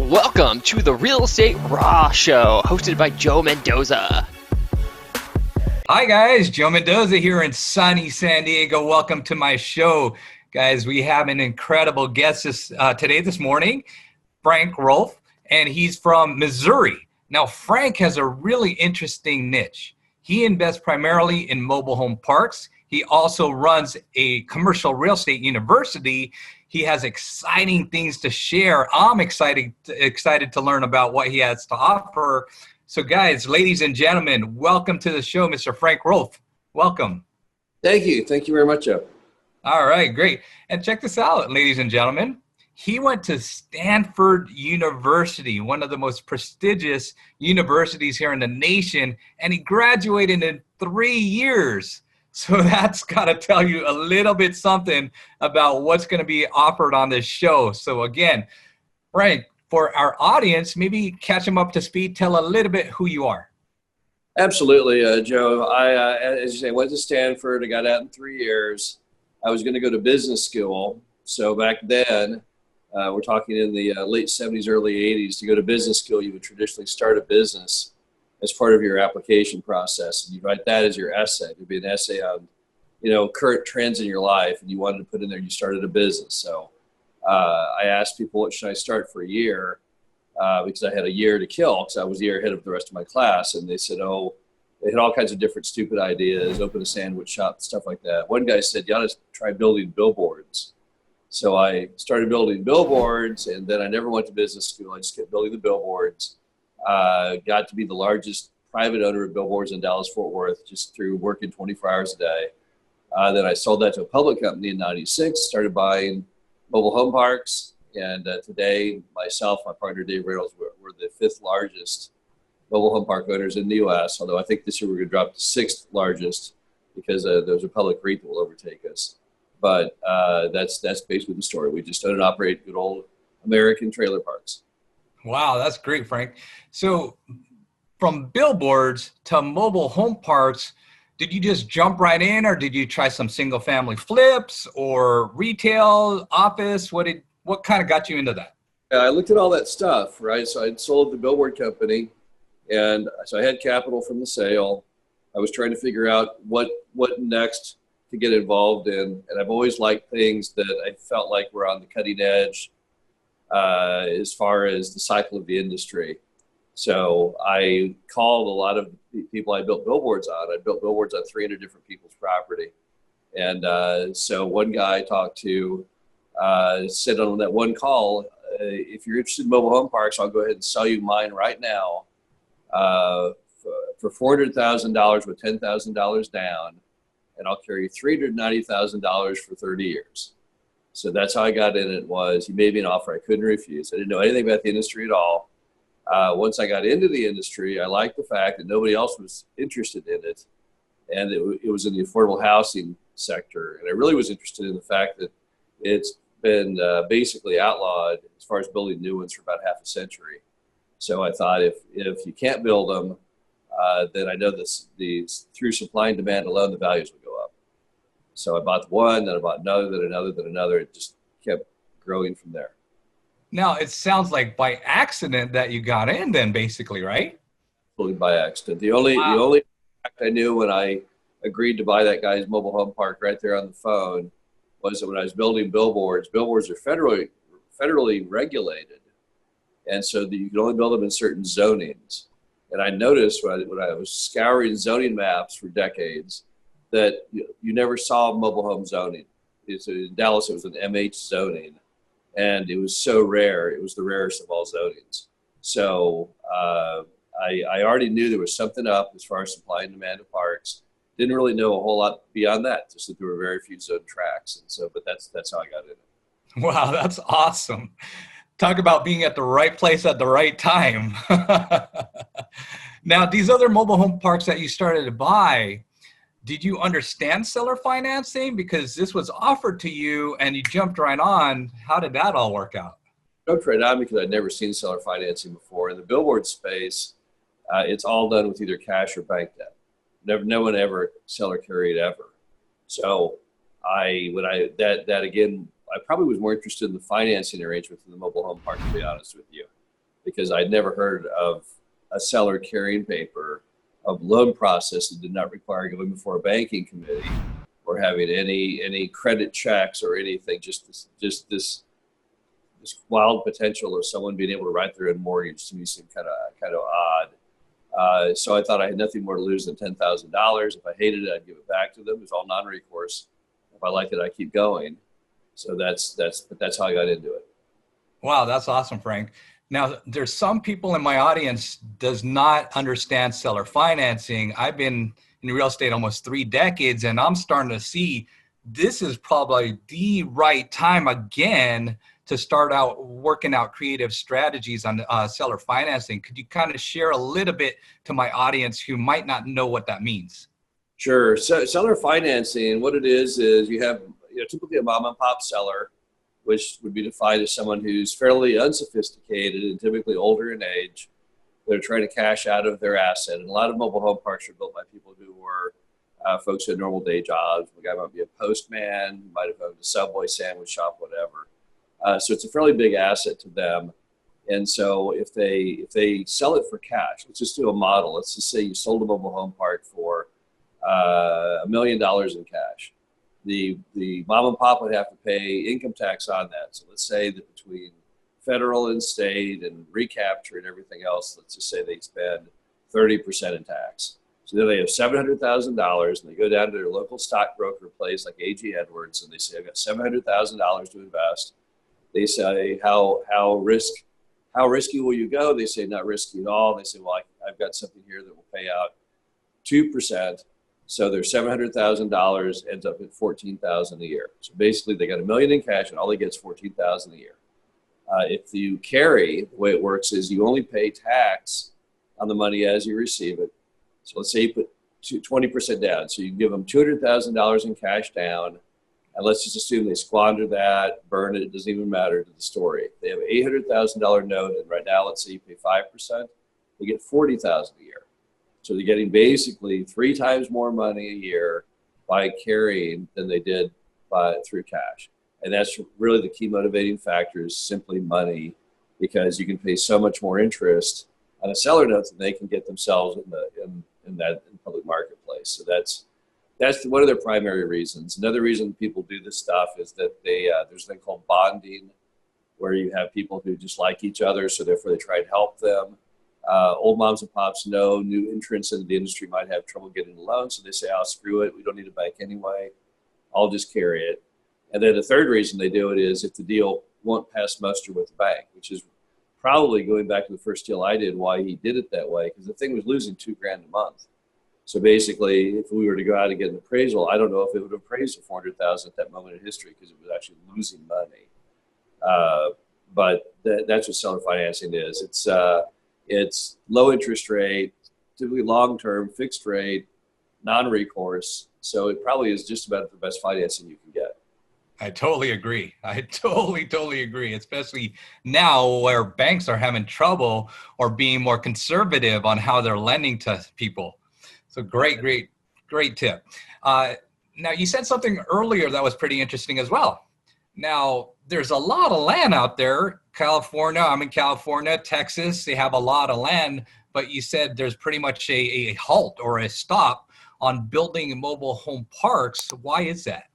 Welcome to the Real Estate Raw Show, hosted by Joe Mendoza. Hi guys, Joe Mendoza here in sunny San Diego. Welcome to my show. Guys, we have an incredible guest this morning, Frank Rolfe, and he's from Missouri. Now, Frank has a really interesting niche. He invests primarily in mobile home parks. He also runs a commercial real estate university. He has exciting things to share. I'm excited to learn about what he has to offer. So guys, ladies and gentlemen, welcome to the show, Mr. Frank Rolfe. Welcome. Thank you. Thank you very much, Joe. All right, great. And check this out, ladies and gentlemen. He went to Stanford University, one of the most prestigious universities here in the nation, and he graduated in 3 years. So that's got to tell you a little bit something about what's going to be offered on this show. So again, Frank, for our audience, maybe catch them up to speed. Tell a little bit who you are. Absolutely, Joe. I, as you say, went to Stanford. I got out in 3 years. I was going to go to business school. So back then, we're talking in the late 70s, early 80s, to go to business school, you would traditionally start a business as part of your application process. And you write that as your essay. It would be an essay on, current trends in your life. And you wanted to put in there, you started a business. So I asked people, what should I start for a year? Because I had a year to kill, because I was a year ahead of the rest of my class. And they said, they had all kinds of different stupid ideas, open a sandwich shop, stuff like that. One guy said, you ought to try building billboards. So I started building billboards, and then I never went to business school. I just kept building the billboards. Got to be the largest private owner of billboards in Dallas-Fort Worth just through working 24 hours a day. Then I sold that to a public company in 96, started buying mobile home parks. And today, myself, my partner, Dave Reynolds, we're the 5th largest mobile home park owners in the U.S., although I think this year we're going to drop to 6th largest because there's a public REIT that will overtake us. But that's basically the story. We just own and operate good old American trailer parks. Wow, that's great, Frank. So from billboards to mobile home parks, did you just jump right in, or did you try some single family flips or retail, office? What kind of got you into that? I looked at all that stuff, right? So I'd sold the billboard company, and so I had capital from the sale. I was trying to figure out what next to get involved in. And I've always liked things that I felt like were on the cutting edge as far as the cycle of the industry. So I called a lot of the people I built billboards on. I built billboards on 300 different people's property. And so one guy I talked to said on that one call, if you're interested in mobile home parks, I'll go ahead and sell you mine right now for $400,000 with $10,000 down. And I'll carry $390,000 for 30 years. So that's how I got in it. He made me an offer I couldn't refuse. I didn't know anything about the industry at all. Once I got into the industry, I liked the fact that nobody else was interested in it. And it was in the affordable housing sector. And I really was interested in the fact that it's been basically outlawed as far as building new ones for about half a century. So I thought if you can't build them, then I know through supply and demand alone, the values would go up. So I bought one, then I bought another, then another, then another. It just kept growing from there. Now, it sounds like by accident that you got in then, basically, right? Totally by accident. The only fact I knew when I agreed to buy that guy's mobile home park right there on the phone was that when I was building billboards are federally regulated. And so that you can only build them in certain zonings. And I noticed when I was scouring zoning maps for decades that you never saw mobile home zoning. In Dallas, it was an MH zoning, and it was so rare. It was the rarest of all zonings. So I already knew there was something up as far as supply and demand of parks. Didn't really know a whole lot beyond that, just that there were very few zone tracks. And so, but that's how I got in it. Wow, that's awesome. Talk about being at the right place at the right time. Now, these other mobile home parks that you started to buy, did you understand seller financing? Because this was offered to you and you jumped right on. How did that all work out? I jumped right on because I'd never seen seller financing before. In the billboard space, it's all done with either cash or bank debt. No one ever seller carried ever. So I probably was more interested in the financing arrangement than the mobile home park, to be honest with you. because I'd never heard of a seller carrying paper of loan process that did not require going before a banking committee or having any credit checks or anything. Just this wild potential of someone being able to write their own mortgage to me seemed kind of odd. So I thought I had nothing more to lose than $10,000. If I hated it, I'd give it back to them. It was all non-recourse. If I liked it, I keep going. So that's how I got into it. Wow, that's awesome, Frank. Now, there's some people in my audience does not understand seller financing. I've been in real estate almost 3 decades, and I'm starting to see this is probably the right time again to start out working out creative strategies on seller financing. Could you kind of share a little bit to my audience who might not know what that means? Sure. So seller financing, what it is you have typically a mom and pop seller, which would be defined as someone who's fairly unsophisticated and typically older in age. They're trying to cash out of their asset. And a lot of mobile home parks are built by people who were folks who had normal day jobs. The guy might be a postman, might have owned a Subway sandwich shop, whatever. So it's a fairly big asset to them. And so if they sell it for cash, let's just do a model. Let's just say you sold a mobile home park for $1 million in cash. The mom and pop would have to pay income tax on that. So let's say that between federal and state and recapture and everything else, let's just say they spend 30% in tax. So then they have $700,000 and they go down to their local stockbroker place like A.G. Edwards and they say, I've got $700,000 to invest. They say, how risky will you go? They say, not risky at all. They say, well, I've got something here that will pay out 2%. So their $700,000 ends up at $14,000 a year. So basically they got $1 million in cash and all they get is $14,000 a year. If you carry, the way it works is you only pay tax on the money as you receive it. So let's say you put 20% down. So you can give them $200,000 in cash down. And let's just assume they squander that, burn it. It doesn't even matter to the story. They have an $800,000 note. And right now, let's say you pay 5%, they get $40,000 a year. So they're getting basically 3 times more money a year by carrying than they did through cash. And that's really the key motivating factor is simply money, because you can pay so much more interest on a seller note than they can get themselves in the public marketplace. So that's one of their primary reasons. Another reason people do this stuff is that there's a thing called bonding, where you have people who just like each other, so therefore they try and help them. Old moms and pops know new entrants into the industry might have trouble getting a loan, so they say, "Oh, screw it. We don't need a bank anyway. I'll just carry it." And then the third reason they do it is if the deal won't pass muster with the bank, which is probably going back to the first deal I did, why he did it that way, because the thing was losing $2,000 a month. So basically, if we were to go out and get an appraisal, I don't know if it would have appraised at $400,000 at that moment in history because it was actually losing money. But that's what seller financing is. It's low interest rate, typically long-term, fixed rate, non-recourse. So it probably is just about the best financing you can get. I totally agree. I totally agree, especially now where banks are having trouble or being more conservative on how they're lending to people. So great tip. Now, you said something earlier that was pretty interesting as well. Now, there's a lot of land out there. California, I'm in California, Texas, they have a lot of land, but you said there's pretty much a halt or a stop on building mobile home parks. Why is that?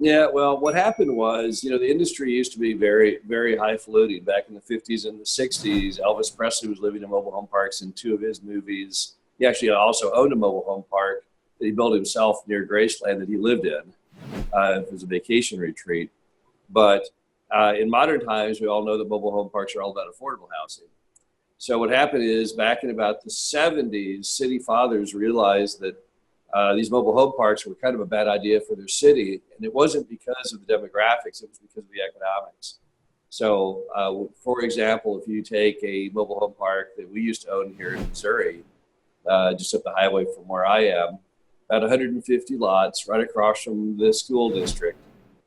Yeah, well, what happened was, the industry used to be very, very highfalutin. Back in the 50s and the 60s, Elvis Presley was living in mobile home parks in 2 of his movies. He actually also owned a mobile home park that he built himself near Graceland that he lived in. It was a vacation retreat. But in modern times, we all know that mobile home parks are all about affordable housing. So what happened is back in about the 70s, city fathers realized that these mobile home parks were kind of a bad idea for their city. And it wasn't because of the demographics, it was because of the economics. So, for example, if you take a mobile home park that we used to own here in Missouri, just up the highway from where I am, about 150 lots right across from the school district.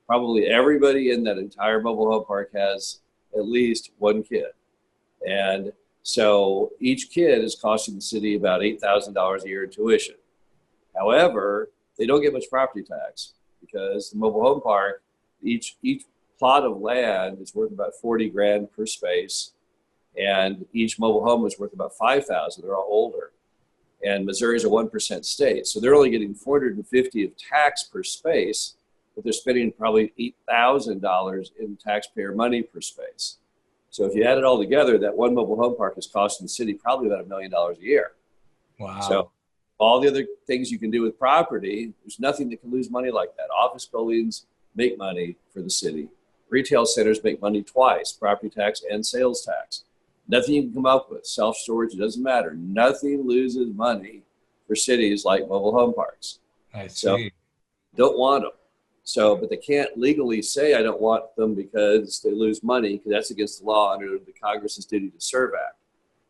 Probably everybody in that entire mobile home park has at least 1 kid. And so each kid is costing the city about $8,000 a year in tuition. However, they don't get much property tax because the mobile home park, each plot of land is worth about $40,000 per space. and each mobile home was worth about $5,000. They're all older. And Missouri's a 1% state. So they're only getting $450 of tax per space, but they're spending probably $8,000 in taxpayer money per space. So if you add it all together, that one mobile home park is costing the city probably about $1 million a year. Wow. So all the other things you can do with property, there's nothing that can lose money like that. Office buildings make money for the city. Retail centers make money twice, property tax and sales tax. Nothing you can come up with, self-storage, it doesn't matter. Nothing loses money for cities like mobile home parks. I see. So don't want them. So, but they can't legally say I don't want them because they lose money, because that's against the law under the Congress's Duty to Serve Act.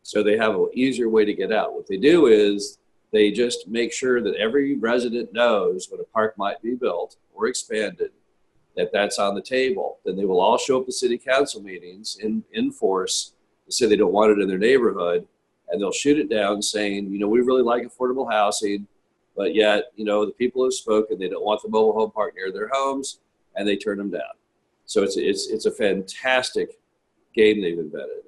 So they have an easier way to get out. What they do is they just make sure that every resident knows when a park might be built or expanded, that that's on the table. Then they will all show up to city council meetings in force to say they don't want it in their neighborhood, and they'll shoot it down saying, you know, we really like affordable housing, but yet, you know, the people have spoken, they don't want the mobile home park near their homes, and they turn them down. So it's a fantastic game they've invented,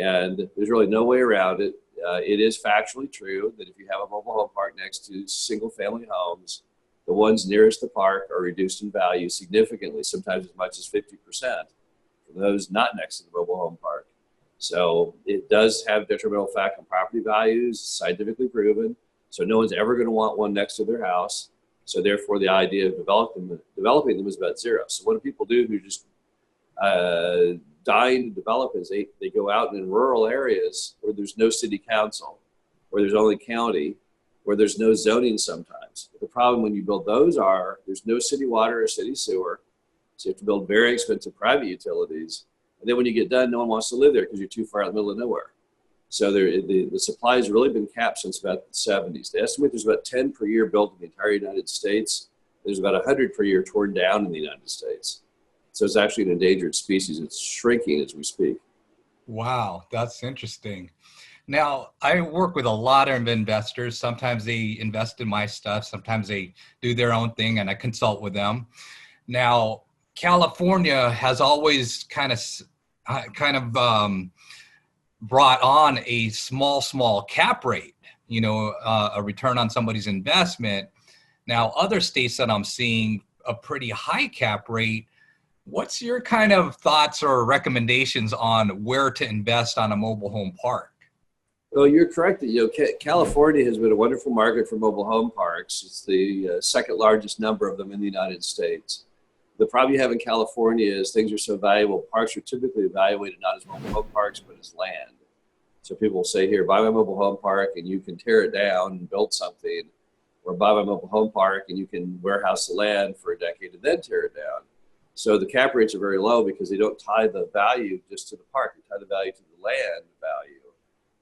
and there's really no way around it. It is factually true that if you have a mobile home park next to single family homes, the ones nearest the park are reduced in value significantly, sometimes as much as 50% from those not next to the mobile home park. So it does have detrimental effect on property values, scientifically proven. So no one's ever going to want one next to their house. So therefore, the idea of developing them is about zero. So what do people do who just dying to develop is they go out in rural areas where there's no city council, where there's only county, where there's no zoning sometimes. But the problem when you build those there's no city water or city sewer. So you have to build very expensive private utilities. And then when you get done, no one wants to live there because you're too far out in the middle of nowhere. So the supply has really been capped since about the 70s. They estimate there's about 10 per year built in the entire United States. There's about 100 per year torn down in the United States. So it's actually an endangered species. It's shrinking as we speak. Wow, that's interesting. Now, I work with a lot of investors. Sometimes they invest in my stuff. Sometimes they do their own thing, and I consult with them. Now, California has always kind of brought on a small cap rate, you know, a return on somebody's investment. Now, other states that I'm seeing a pretty high cap rate. What's your kind of thoughts or recommendations on where to invest on a mobile home park? Well, you're correct that, you know, California has been a wonderful market for mobile home parks. It's the second largest number of them in the United States. The problem you have in California is things are so valuable. Parks are typically evaluated not as mobile home parks, but as land. So people will say, here, buy my mobile home park and you can tear it down and build something, or buy my mobile home park and you can warehouse the land for a decade and then tear it down. So the cap rates are very low because they don't tie the value just to the park. They tie the value to the land value.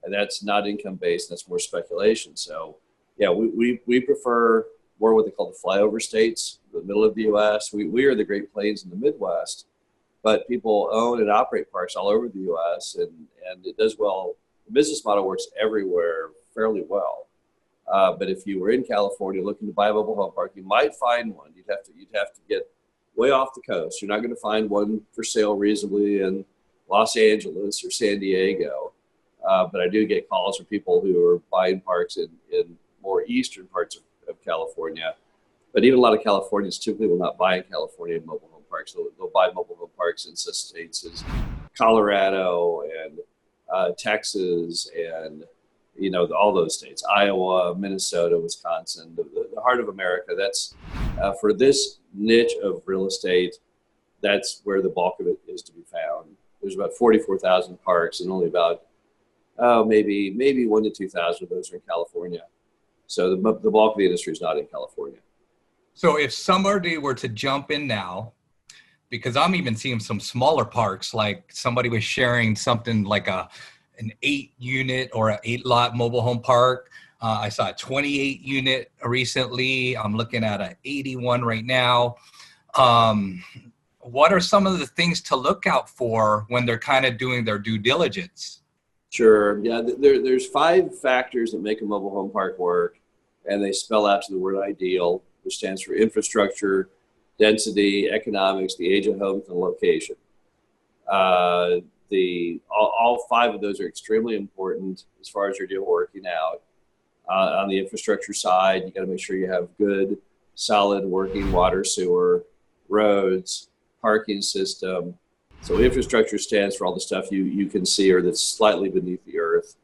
And that's not income-based, that's more speculation. So yeah, we prefer more what they call the flyover states, the middle of the U.S. We are the Great Plains in the Midwest, but people own and operate parks all over the U.S. and it does well. The business model works everywhere fairly well. But if you were in California looking to buy a mobile home park, you might find one. You'd have to get way off the coast. You're not going to find one for sale reasonably in Los Angeles or San Diego. But I do get calls from people who are buying parks in more eastern parts of California. But even a lot of Californians typically will not buy in California mobile home parks. They'll buy mobile home parks in such states as Colorado and Texas and, you know, all those states, Iowa, Minnesota, Wisconsin, the heart of America. That's for this niche of real estate, that's where the bulk of it is to be found. There's about 44,000 parks and only about maybe 1 to 2,000 of those are in California. So the bulk of the industry is not in California. So if somebody were to jump in now, because I'm even seeing some smaller parks, like somebody was sharing something like an 8-unit or an 8-lot mobile home park. I saw a 28 unit recently. I'm looking at an 81 right now. What are some of the things to look out for when they're kind of doing their due diligence? Sure. Yeah, there's 5 factors that make a mobile home park work, and they spell out to the word ideal, which stands for infrastructure, density, economics, the age of homes, and location. all five of those are extremely important as far as your deal working out. On the infrastructure side, you got to make sure you have good, solid working water, sewer, roads, parking system. So infrastructure stands for all the stuff you can see or that's slightly beneath the earth.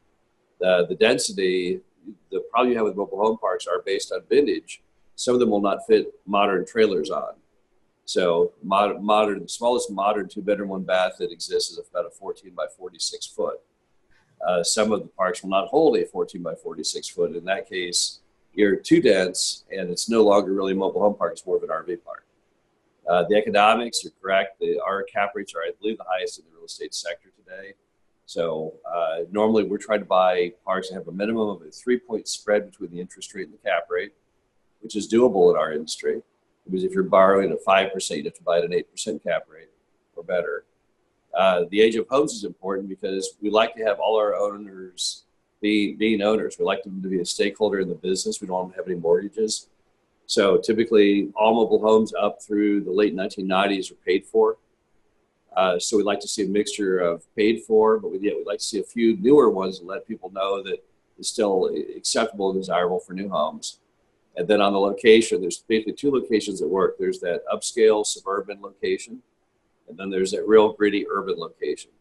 The density, the problem you have with mobile home parks are based on vintage. Some of them will not fit modern trailers on. So the smallest modern 2-bedroom, 1-bath that exists is about a 14 by 46 foot. Some of the parks will not hold a 14 by 46 foot. In that case, you're too dense and it's no longer really a mobile home park, it's more of an RV park. The economics, you're correct. Our cap rates are, I believe, the highest in the real estate sector today. So normally we're trying to buy parks that have a minimum of a 3-point spread between the interest rate and the cap rate, which is doable in our industry. Because if you're borrowing at 5%, you'd have to buy at an 8% cap rate or better. The age of homes is important because we like to have all our owners being owners. We like them to be a stakeholder in the business. We don't want them to have any mortgages. So typically all mobile homes up through the late 1990s are paid for. So we'd like to see a mixture of paid for, but we'd like to see a few newer ones and let people know that it's still acceptable and desirable for new homes. And then on the location, there's basically 2 locations that work. There's that upscale suburban location, and then there's that real gritty urban location.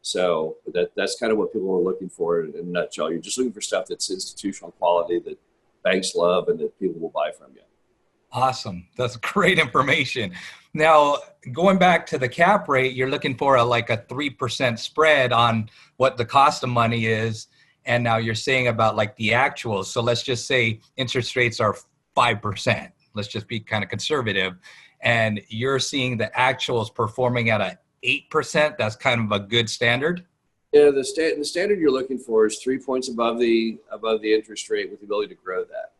So that's kind of what people are looking for in a nutshell. You're just looking for stuff that's institutional quality that banks love and that people will buy from you. Awesome. That's great information. Now, going back to the cap rate, you're looking for a 3% spread on what the cost of money is. And now you're saying about the actuals. So let's just say interest rates are 5%. Let's just be kind of conservative. And you're seeing the actuals performing at a 8%. That's kind of a good standard. Yeah, the standard you're looking for is 3 points above the interest rate with the ability to grow that.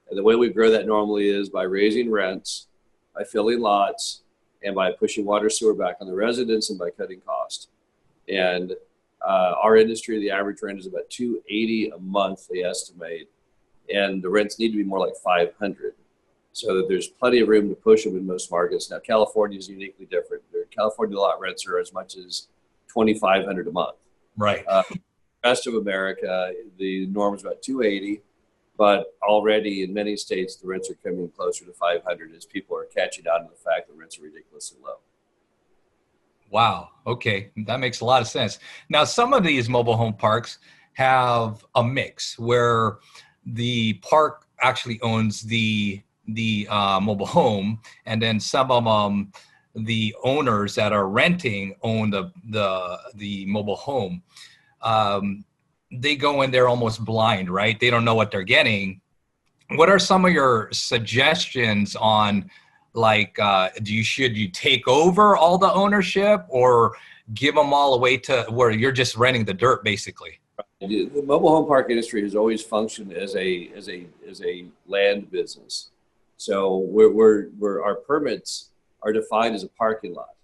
And the way we grow that normally is by raising rents, by filling lots, and by pushing water sewer back on the residents and by cutting cost. And our industry, the average rent is about $280 a month, they estimate, and the rents need to be more like $500. So that there's plenty of room to push them in most markets. Now, California is uniquely different. California lot rents are as much as $2,500 a month. Right. The rest of America, the norm is about $280, but already in many states, the rents are coming closer to $500 as people are catching on to the fact that rents are ridiculously low. Wow. Okay. That makes a lot of sense. Now, some of these mobile home parks have a mix where the park actually owns the mobile home, and then some of them, the owners that are renting own the mobile home. They go in there almost blind, right? They don't know what they're getting. What are some of your suggestions on should you take over all the ownership or give them all away to where you're just renting the dirt, basically? The mobile home park industry has always functioned as a land business. So our permits are defined as a parking lot.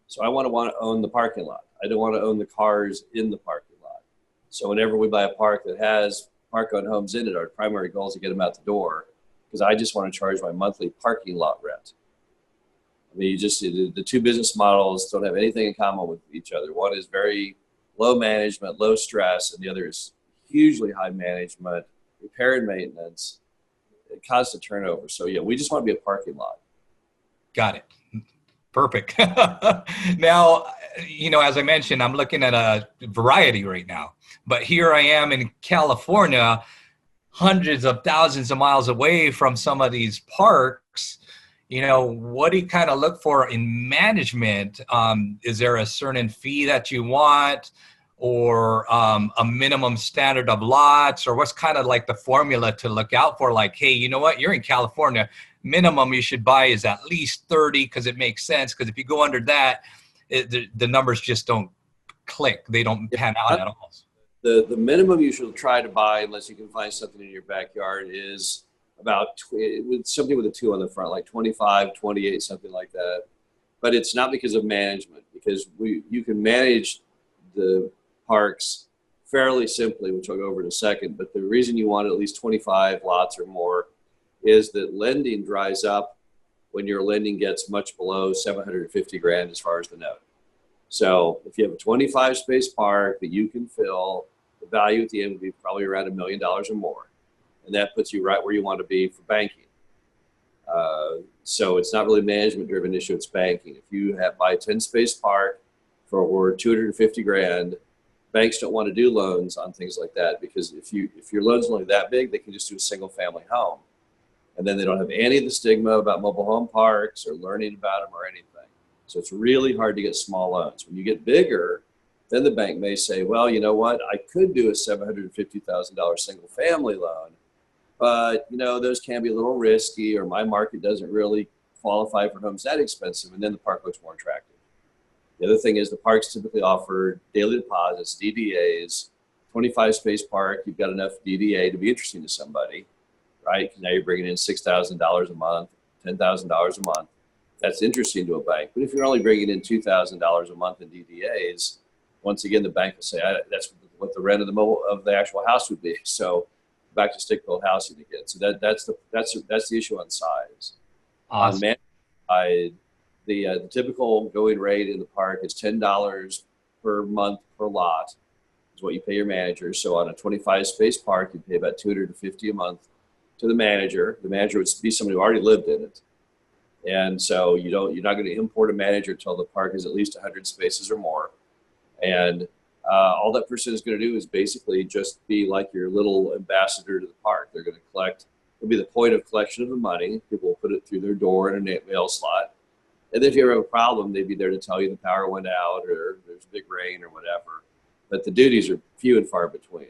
So I want to own the parking lot. I don't want to own the cars in the parking lot. So whenever we buy a park that has park-owned homes in it, our primary goal is to get them out the door, because I just want to charge my monthly parking lot rent. I mean, the 2 business models don't have anything in common with each other. One is very low management, low stress, and the other is hugely high management, repair and maintenance, constant turnover. So yeah, we just want to be a parking lot. Got it. Perfect. Now, as I mentioned, I'm looking at a variety right now, but here I am in California, hundreds of thousands of miles away from some of these parks. What do you kind of look for in management? Is there a certain fee that you want, or a minimum standard of lots, or what's kind of the formula to look out for? Hey, you know what? You're in California. Minimum you should buy is at least 30 because it makes sense. Because if you go under that, the numbers just don't click. They don't pan out at all. The minimum you should try to buy, unless you can find something in your backyard, is about something with a 2 on the front, like 25, 28, something like that. But it's not because of management, because you can manage the parks fairly simply, which I'll go over in a second. But the reason you want at least 25 lots or more is that lending dries up when your lending gets much below $750,000 as far as the note. So if you have a 25 space park that you can fill, the value at the end would be probably around $1 million or more. And that puts you right where you want to be for banking. So it's not really management driven issue, it's banking. If you buy a 10 space park for 250 grand, banks don't want to do loans on things like that, because if your loan's only that big, they can just do a single family home. And then they don't have any of the stigma about mobile home parks or learning about them or anything. So it's really hard to get small loans. When you get bigger, then the bank may say, well, you know what, I could do a $750,000 single family loan, but those can be a little risky, or my market doesn't really qualify for homes that expensive, and then the park looks more attractive. The other thing is the parks typically offer daily deposits, DDAs. 25 space park, you've got enough DDA to be interesting to somebody, right? Now you're bringing in $6,000 a month, $10,000 a month. That's interesting to a bank. But if you're only bringing in $2,000 a month in DDAs, once again, the bank will say, that's what the rent of the actual house would be. So back to stick-built housing again. So that's the issue on size. Awesome. On management side, the typical going rate in the park is $10 per month per lot is what you pay your manager. So on a 25 space park, you pay about $250 a month to the manager. The manager would be somebody who already lived in it. And so you're not going to import a manager until the park is at least 100 spaces or more. And all that person is going to do is basically just be like your little ambassador to the park. They're going to collect, it'll be the point of collection of the money. People will put it through their door in a mail slot. And then if you ever have a problem, they'd be there to tell you the power went out or there's big rain or whatever. But the duties are few and far between.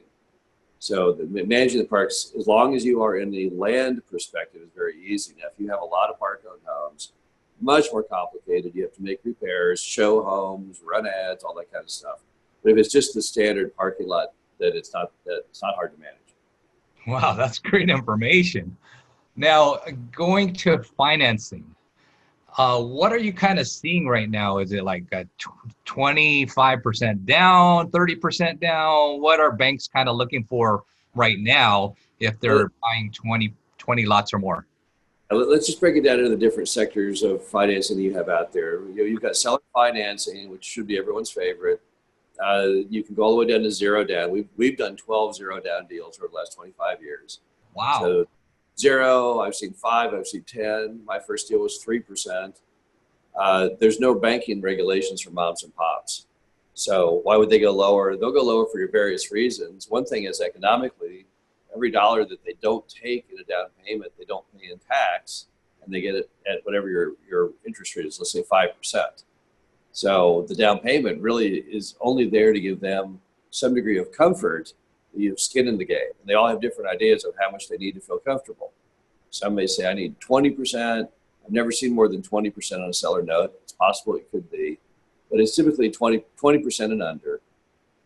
So managing the parks, as long as you are in the land perspective, is very easy. Now, if you have a lot of park-owned homes, much more complicated. You have to make repairs, show homes, run ads, all that kind of stuff. But if it's just the standard parking lot, it's not hard to manage. Wow, that's great information. Now, going to financing, what are you kind of seeing right now? Is it like a 25% down, 30% down? What are banks kind of looking for right now if they're buying 20 lots or more? Let's just break it down into the different sectors of financing that you have out there. You've got seller financing, which should be everyone's favorite. You can go all the way down to zero down. We've done 12 zero down deals over the last 25 years. Wow. So 0, I've seen 5, I've seen 10. My first deal was 3%. There's no banking regulations for moms and pops. So why would they go lower? They'll go lower for your various reasons. One thing is economically, every dollar that they don't take in a down payment, they don't pay in tax, and they get it at whatever your interest rate is, let's say 5%. So the down payment really is only there to give them some degree of comfort that you have skin in the game. And they all have different ideas of how much they need to feel comfortable. Some may say, I need 20%. I've never seen more than 20% on a seller note. It's possible it could be, but it's typically 20% and under.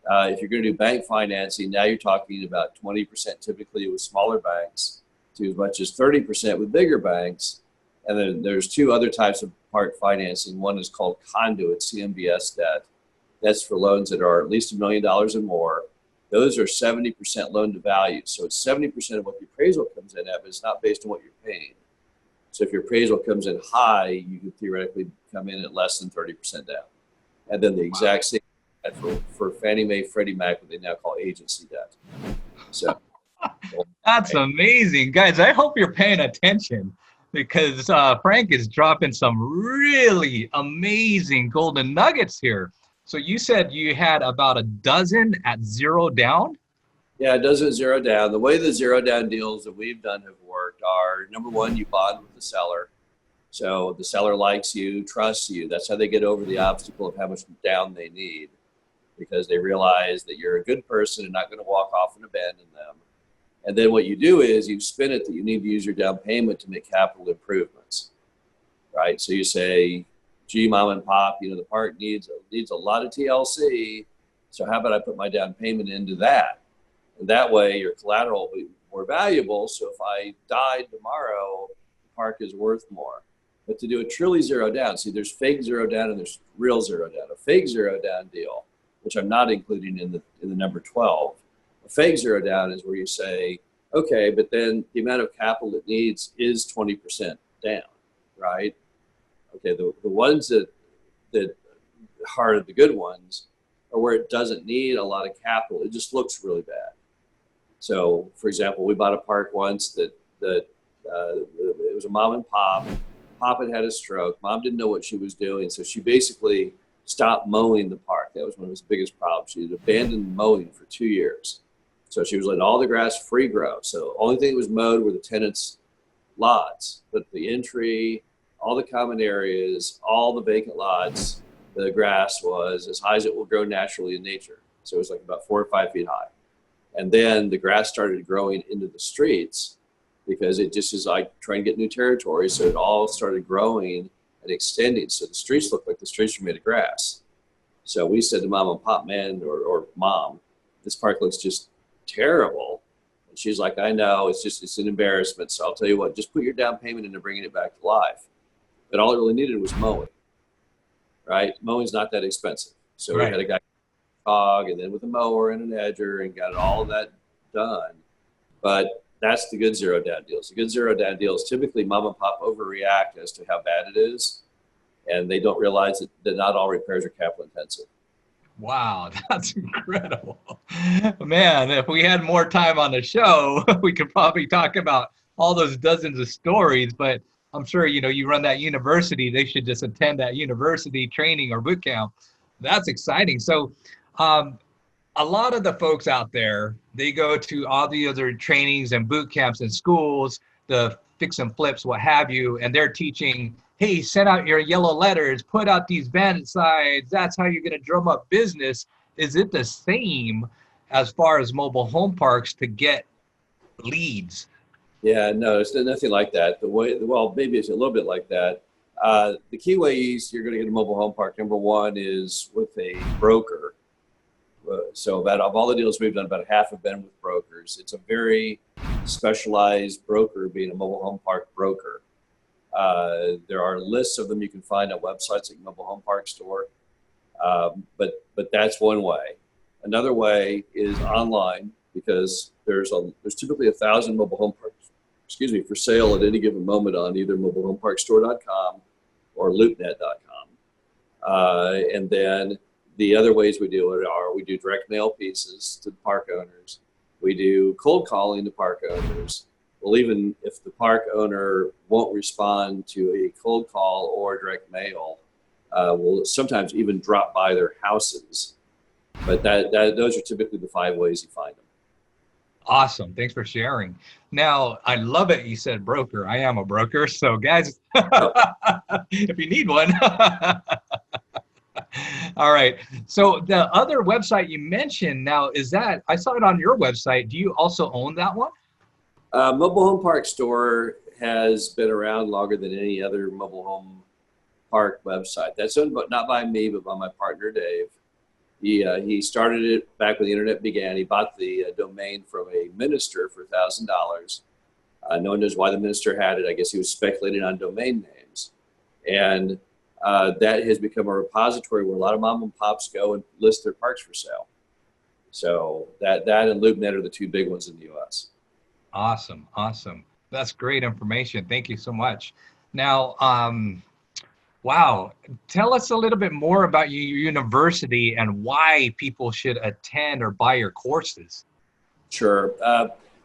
If you're going to do bank financing, now you're talking about 20% typically with smaller banks to as much as 30% with bigger banks. And then there's two other types of park financing. One is called conduit, CMBS debt. That's for loans that are at least $1 million and more. Those are 70% loan to value. So it's 70% of what the appraisal comes in at, but it's not based on what you're paying. So if your appraisal comes in high, you could theoretically come in at less than 30% down. And then the exact same for Fannie Mae, Freddie Mac, what they now call agency debt. So that's amazing, guys. I hope you're paying attention because Frank is dropping some really amazing golden nuggets here. So you said you had about a dozen at zero down? Yeah, it doesn't zero down. The way the zero down deals that we've done have worked are, number one, you bond with the seller. So the seller likes you, trusts you. That's how they get over the obstacle of how much down they need, because they realize that you're a good person and not going to walk off and abandon them. And then what you do is you spin it that you need to use your down payment to make capital improvements, right? So you say, gee, mom and pop, the park needs a lot of TLC. So how about I put my down payment into that? And that way your collateral will be more valuable. So if I died tomorrow, the park is worth more. But to do a truly zero down, see, there's fake zero down and there's real zero down. A fake zero down deal, which I'm not including in the number 12. A fake zero down is where you say, okay, but then the amount of capital it needs is 20% down, right? Okay, the ones that heart of the good ones, or where it doesn't need a lot of capital, it just looks really bad. So, for example, we bought a park once that it was a mom and pop. Pop had a stroke. Mom didn't know what she was doing, so she basically stopped mowing the park. That was one of his biggest problems. She had abandoned mowing for 2 years. So she was letting all the grass free grow. So the only thing that was mowed were the tenants' lots, but the entry, all the common areas, all the vacant lots, the grass was as high as it will grow naturally in nature. So it was like about 4 or 5 feet high. And then the grass started growing into the streets because it just is like trying to get new territory. So it all started growing and extending. So the streets looked like the streets were made of grass. So we said to mom and pop, man, or mom, this park looks just terrible. And she's like, I know, it's an embarrassment. So I'll tell you what, just put your down payment into bringing it back to life. But all it really needed was mowing, right? Mowing's not that expensive. So we had a guy hog and then with a mower and an edger and got all of that done. But that's the good zero down deals. The good zero down deals, typically mom and pop overreact as to how bad it is. And they don't realize that not all repairs are capital intensive. Wow, that's incredible. Man, if we had more time on the show, we could probably talk about all those dozens of stories, but I'm sure, you run that university, they should just attend that university training or boot camp. That's exciting. So a lot of the folks out there, they go to all the other trainings and boot camps and schools, the fix and flips, what have you, and they're teaching, hey, send out your yellow letters, put out these bandit signs. That's how you're going to drum up business. Is it the same as far as mobile home parks to get leads? Yeah, no, it's nothing like that. Well, maybe it's a little bit like that. The key ways you're going to get a mobile home park, number one, is with a broker. So of all the deals we've done, about half have been with brokers. It's a very specialized broker, being a mobile home park broker. There are lists of them you can find on websites like Mobile Home Park Store, but that's one way. Another way is online, because there's typically 1,000 mobile home parks, for sale at any given moment on either mobilehomeparkstore.com or loopnet.com. And then the other ways we do it are we do direct mail pieces to the park owners. We do cold calling to park owners. Well, even if the park owner won't respond to a cold call or direct mail, we'll sometimes even drop by their houses. But those are typically the 5 ways you find them. Awesome. Thanks for sharing. Now, I love it. You said broker. I am a broker. So guys, if you need one. All right. So the other website you mentioned now, I saw it on your website. Do you also own that one? Mobile Home Park Store has been around longer than any other mobile home park website. That's owned not by me, but by my partner, Dave. He started it back when the internet began. He bought the domain from a minister for $1,000. No one knows why the minister had it. I guess he was speculating on domain names. And that has become a repository where a lot of mom and pops go and list their parks for sale. So that and LoopNet are the 2 big ones in the U.S. Awesome. That's great information. Thank you so much. Now, wow. Tell us a little bit more about your university and why people should attend or buy your courses. Sure.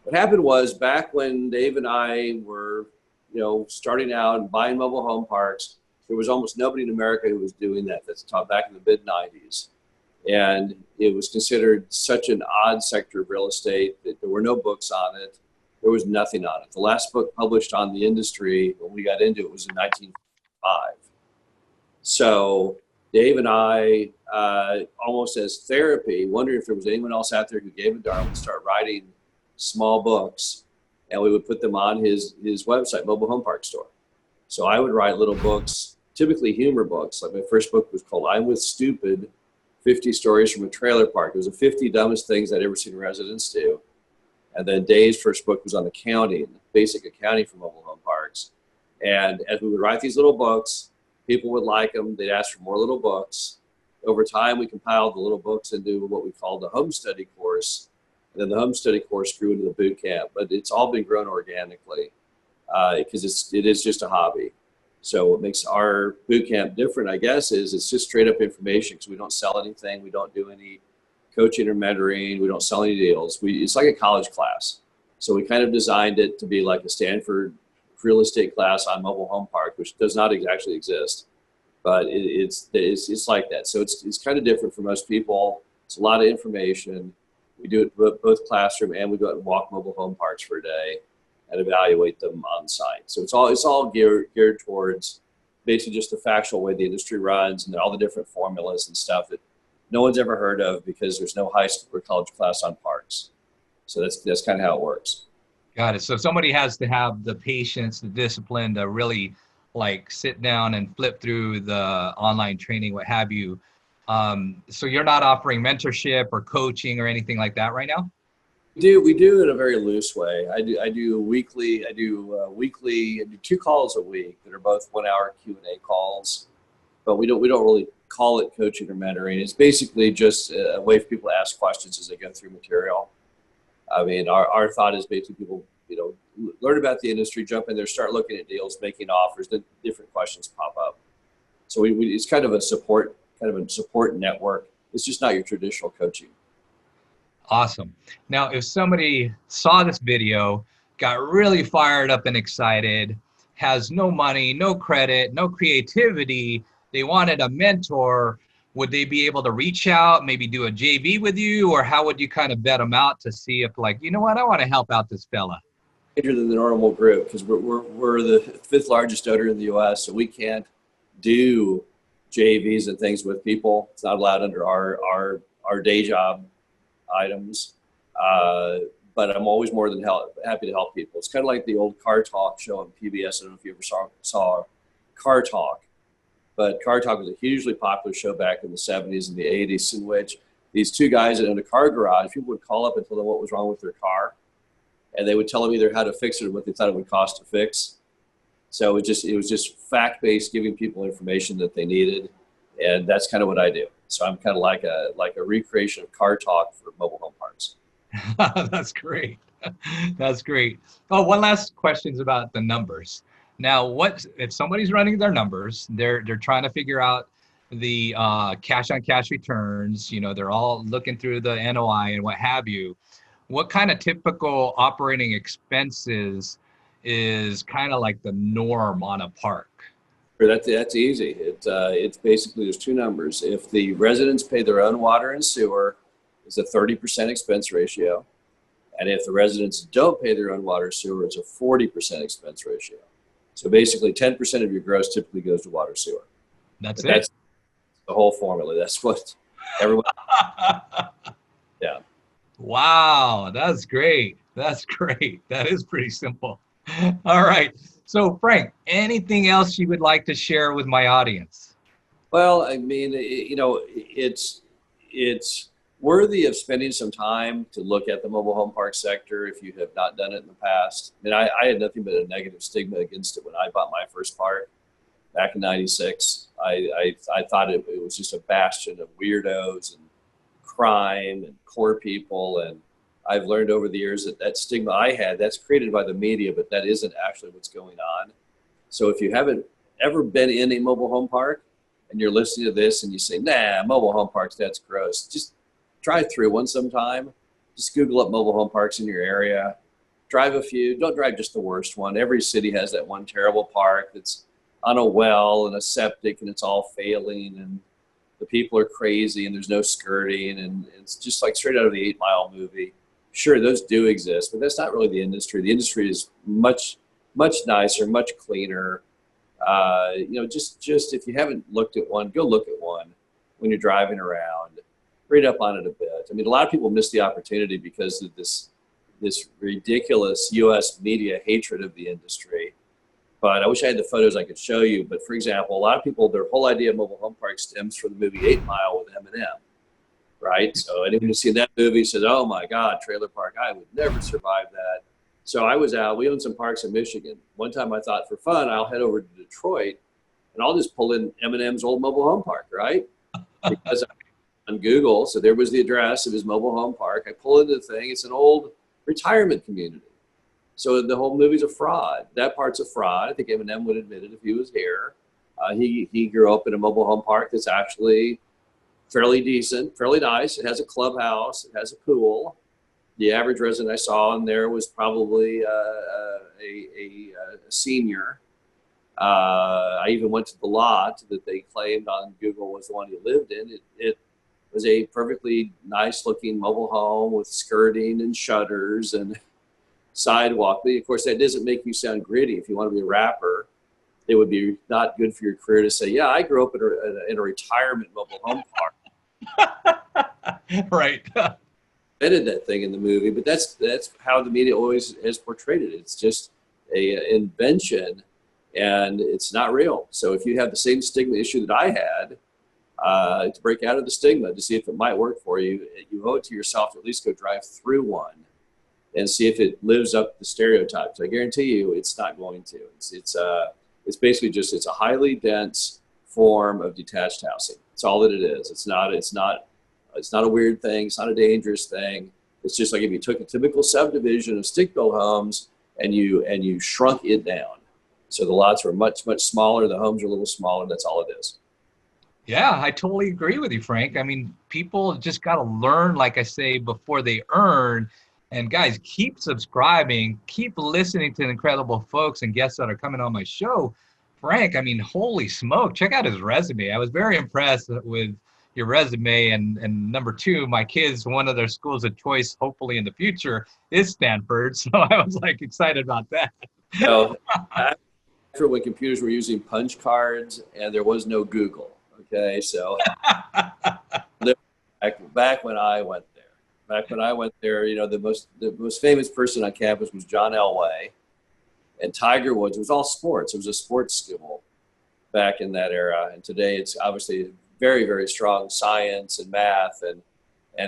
What happened was, back when Dave and I were, starting out and buying mobile home parks, there was almost nobody in America who was doing that. That's taught back in the mid-90s. And it was considered such an odd sector of real estate that there were no books on it. There was nothing on it. The last book published on the industry when we got into it was in 1955. So Dave and I, almost as therapy, wondering if there was anyone else out there who gave a darn, would start writing small books, and we would put them on his website, Mobile Home Park Store. So I would write little books, typically humor books. Like my first book was called I'm With Stupid, 50 Stories from a Trailer Park. It was the 50 dumbest things I'd ever seen residents do. And then Dave's first book was on accounting, basic accounting for mobile home parks. And as we would write these little books, people would like them. They'd ask for more little books. Over time, we compiled the little books into what we called the home study course. And then the home study course grew into the boot camp. But it's all been grown organically because it is just a hobby. So what makes our boot camp different, I guess, is it's just straight up information, because we don't sell anything. We don't do any coaching or mentoring. We don't sell any deals. It's like a college class. So we kind of designed it to be like a Stanford real estate class on mobile home park, which does not actually exist, but it's like that. So it's kind of different for most people. It's a lot of information. We do it both classroom, and we go out and walk mobile home parks for a day and evaluate them on site. So it's all geared towards basically just the factual way the industry runs, and all the different formulas and stuff that no one's ever heard of, because there's no high school or college class on parks. So that's kind of how it works. Got it. So somebody has to have the patience, the discipline to really like sit down and flip through the online training, what have you. So you're not offering mentorship or coaching or anything like that right now? We do in a very loose way. I do 2 calls a week that are both 1 hour Q&A calls, but we don't really call it coaching or mentoring. It's basically just a way for people to ask questions as they go through material. I mean, our thought is basically people, learn about the industry, jump in there, start looking at deals, making offers, then different questions pop up. So it's kind of a support network. It's just not your traditional coaching. Awesome. Now, if somebody saw this video, got really fired up and excited, has no money, no credit, no creativity, they wanted a mentor, would they be able to reach out, maybe do a JV with you, or how would you kind of vet them out to see if, like, you know what, I want to help out this fella? Larger than the normal group, because we're the 5th largest owner in the U.S., so we can't do JVs and things with people. It's not allowed under our day job items. But I'm always more than happy to help people. It's kind of like the old Car Talk show on PBS. I don't know if you ever saw Car Talk, but Car Talk was a hugely popular show back in the 70s and the 80s, in which these 2 guys that owned a car garage, people would call up and tell them what was wrong with their car, and they would tell them either how to fix it or what they thought it would cost to fix. So it was just fact-based, giving people information that they needed, and that's kind of what I do. So I'm kind of like a recreation of Car Talk for mobile home parks. That's great. That's great. Oh, one last question is about the numbers. Now, what if somebody's running their numbers? They're trying to figure out the cash on cash returns. They're all looking through the NOI and what have you. What kind of typical operating expenses is kind of like the norm on a park? That's easy. It's basically, there's 2 numbers. If the residents pay their own water and sewer, it's a 30% expense ratio. And if the residents don't pay their own water and sewer, it's a 40% expense ratio. So basically 10% of your gross typically goes to water sewer. That's the whole formula. That's what everyone, yeah. Wow, that's great. That's great. That is pretty simple. All right. So Frank, anything else you would like to share with my audience? Well, I mean, it's worthy of spending some time to look at the mobile home park sector if you have not done it in the past. I mean, I had nothing but a negative stigma against it when I bought my first park back in '96. I thought it was just a bastion of weirdos and crime and poor people, and I've learned over the years that stigma I had, that's created by the media, but that isn't actually what's going on. So if you haven't ever been in a mobile home park and you're listening to this and you say, nah, mobile home parks, that's gross, just drive through one sometime. Just Google up mobile home parks in your area. Drive a few. Don't drive just the worst one. Every city has that one terrible park that's on a well and a septic and it's all failing and the people are crazy and there's no skirting and it's just like straight out of the 8 Mile movie. Sure, those do exist, but that's not really the industry. The industry is much, much nicer, much cleaner. Just if you haven't looked at one, go look at one when you're driving around. Read up on it a bit. I mean, a lot of people miss the opportunity because of this ridiculous U.S. media hatred of the industry. But I wish I had the photos I could show you. But for example, a lot of people, their whole idea of mobile home park stems from the movie 8 Mile with Eminem. Right? So anyone who's seen that movie says, oh my God, trailer park, I would never survive that. So I was out, we own some parks in Michigan. One time I thought for fun, I'll head over to Detroit and I'll just pull in Eminem's old mobile home park, right? Because on Google, so there was the address of his mobile home park. I pull into the thing, it's an old retirement community. So the whole movie's a fraud. That part's a fraud. I think Eminem would admit it if he was here. He grew up in a mobile home park that's actually fairly decent, fairly nice. It has a clubhouse. It has a pool. The average resident I saw in there was probably a senior. I even went to the lot that they claimed on Google was the one he lived in. It was a perfectly nice looking mobile home with skirting and shutters and sidewalk. But of course, that doesn't make you sound gritty. If you want to be a rapper, it would be not good for your career to say, yeah, I grew up in a retirement mobile home park. Right. Invented that thing in the movie, but that's how the media always has portrayed it. It's just a invention, and it's not real. So if you have the same stigma issue that I had, to break out of the stigma, to see if it might work for you, you owe it to yourself to at least go drive through one and see if it lives up to the stereotypes. I guarantee you it's not going to. It's basically just, it's a highly dense form of detached housing. It's all that it is. It's not a weird thing. It's not a dangerous thing. It's just like if you took a typical subdivision of stick-built homes and you shrunk it down. So the lots were much, much smaller. The homes are a little smaller. That's all it is. Yeah, I totally agree with you, Frank. I mean, people just got to learn, like I say, before they earn. And guys, keep subscribing, keep listening to the incredible folks and guests that are coming on my show. Frank, I mean, holy smoke, check out his resume. I was very impressed with your resume. And number two, my kids, one of their schools of choice, hopefully in the future, is Stanford. So I was like excited about that. So, after when computers were using punch cards and there was no Google. Okay, so back when I went there, you know, the most famous person on campus was John Elway, and Tiger Woods. It was all sports. It was a sports school back in that era, and today it's obviously very, very strong science and math and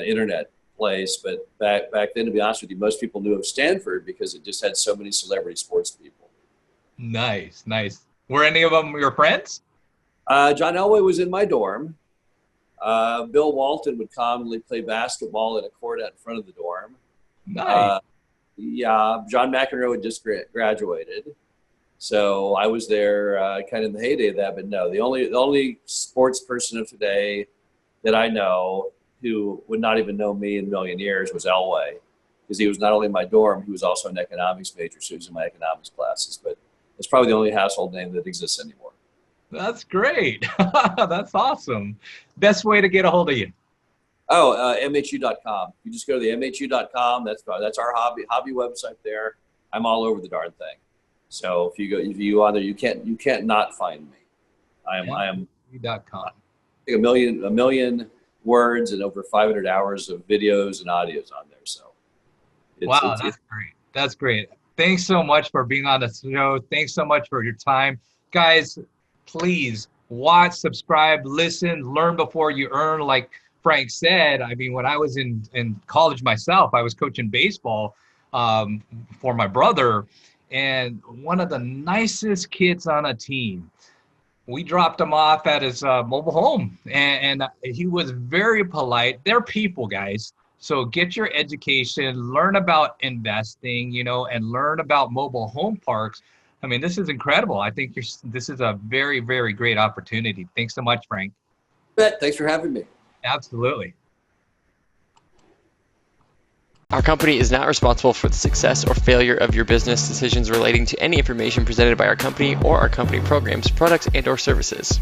internet place. But back then, to be honest with you, most people knew of Stanford because it just had so many celebrity sports people. Nice. Were any of them your friends? John Elway was in my dorm. Bill Walton would commonly play basketball in a court out in front of the dorm. Nice. Yeah, John McEnroe had just graduated. So I was there kind of in the heyday of that. But no, the only sports person of today that I know who would not even know me in a million years was Elway, because he was not only in my dorm, he was also an economics major, so he was in my economics classes. But it's probably the only household name that exists anymore. That's great. That's awesome. Best way to get a hold of you? Oh, MHU.com. You just go to the MHU.com. That's our hobby website there. I'm all over the darn thing. So if you go on there, you can't not find me. I am MHU.com. a million words and over 500 hours of videos and audios on there. So wow, that's great. That's great. Thanks so much for being on the show. Thanks so much for your time, guys. Please watch, subscribe, listen, learn before you earn. Like Frank said, I mean, when I was in college myself, I was coaching baseball for my brother, and one of the nicest kids on a team, we dropped him off at his mobile home, and he was very polite. They're people, guys. So get your education, learn about investing, and learn about mobile home parks. I mean, this is incredible. I think this is a very, very great opportunity. Thanks so much, Frank. Thanks for having me. Absolutely. Our company is not responsible for the success or failure of your business decisions relating to any information presented by our company or our company programs, products, and/or services.